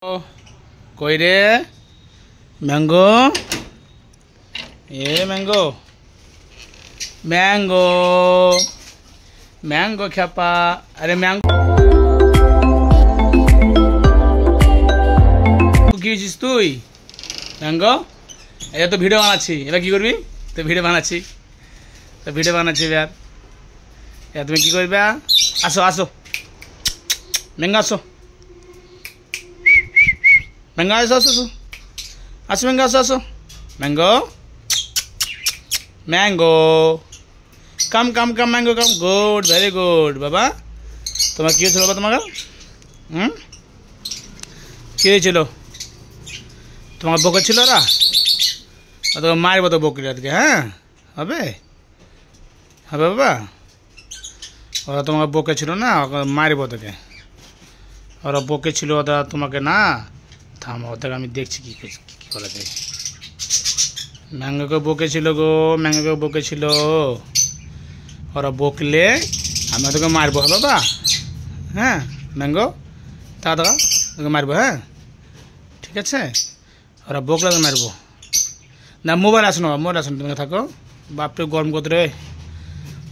কই রে mango mango mango mango খ্যাপা আরে ম্যাঙ্গো কি হয়েছিস তুই ম্যাঙ্গো এটা তো ভিডিও বানাচ্ছি এবার কি করবি তো ভিডিও বানাচ্ছি এবার তুমি কি করবে আসো আসো ম্যাঙ্গো আসো ম্যাঙ্গো আসো আসো আসো আসো ম্যাঙ্গো আসো আসো ম্যাঙ্গো ম্যাঙ্গো কাম কাম কাম ম্যাঙ্গো কাম গুড ভেরি গুড বাবা তোমার কী হয়েছিল বাবা তোমার কী হয়েছিল তোমার বকে ছিল ওরা তোমার মায়ের মতো বকরি আজকে হ্যাঁ হবে হবে বাবা ওরা তোমাকে বকে ছিল না মারবো তোকে ওরা বকে ছিল ওরা তোমাকে না থামো ওদেরকে আমি দেখছি কী করা যায় ম্যাঙ্গোকে বকেছিল গো ম্যাঙ্গোকে বকেছিল ওরা বকলে আমি তোকে মারবো হ্যাঁ বাবা হ্যাঁ ম্যাঙ্গো দাদা তোকে মারবো হ্যাঁ ঠিক আছে ওরা বকলে তো মারবো না মোবাইল আসুন তোমাকে থাকো বাপরে গরম করতে রে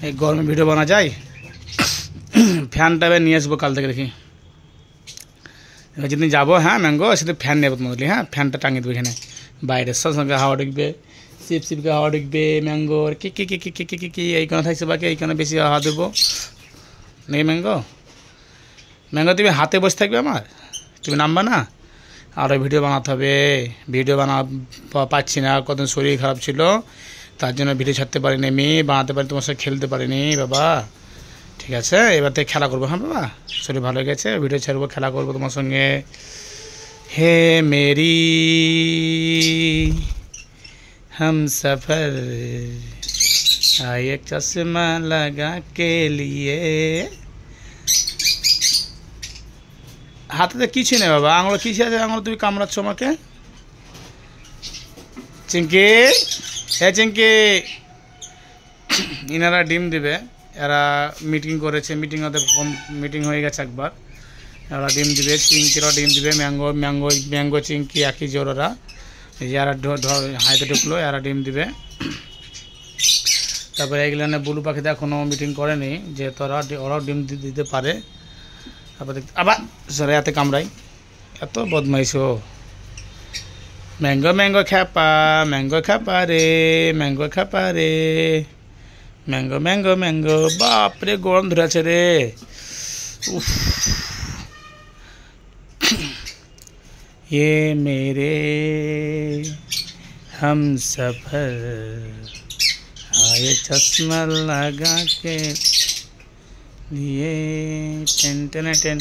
এই গরমে ভিডিও বানা যায় ফ্যানটা নিয়ে আসবো কাল থেকে দেখি এবার যেদিন যাবো হ্যাঁ ম্যাঙ্গো সেদিন ফ্যান নেবো তোমাদের হ্যাঁ ফ্যানটা টাঙিয়ে দেবো এখানে বাইরে সঙ্গে হাওয়া ঢুকবে সিপকে হাওয়া ঢুকবে ম্যাঙ্গোর কি এইখানে থাকছে বাকি এইখানে বেশি হাওয়া দেবো নাকি ম্যাঙ্গো তুমি হাতে বসে থাকবে আমার তুমি নামবা না আরও ভিডিও বানাতে হবে ভিডিও পাচ্ছি না কতদিন শরীর খারাপ ছিল তার জন্য ভিডিও ছাড়তে পারিনি আমি বানাতে পারি তোমার সাথে খেলতে পারিনি বাবা ঠিক আছে এবার থেকে খেলা করবো হ্যাঁ বাবা শরীর ভালো হয়ে গেছে ভিডিও ছাড়বো খেলা করবো তোমার সঙ্গে হে মেরি हम सफर एक चश्मा लगा के लिए হাতে কিছু নেই বাবা আঙুল কিছু আছে আঙুল তুমি কামড়াচ্ছ আমাকে চিঙ্কি চিঙ্কি ইনারা ডিম দিবে এরা মিটিং করেছে মিটিং হয়ে গেছে একবার এরা ডিম দিবে চিঙ্কিরাও ডিম দিবে ম্যাঙ্গো চিঙ্কি একই জোর ওরা যারা হাইতে ঢুকলো এরা ডিম দিবে তারপরে এগুলো বুলু পাখিতে এখনও মিটিং করেনি যে ওরাও ডিম দিতে পারে তারপর আবার সরে এতে কামড়াই এত বদমাইশ ম্যাঙ্গো খ্যাপা রে ম্যাঙ্গো বাপরে গরম ধরে আছে রে উফ ये मेरे हम सफर आए चश्मा लगा के लिए टेन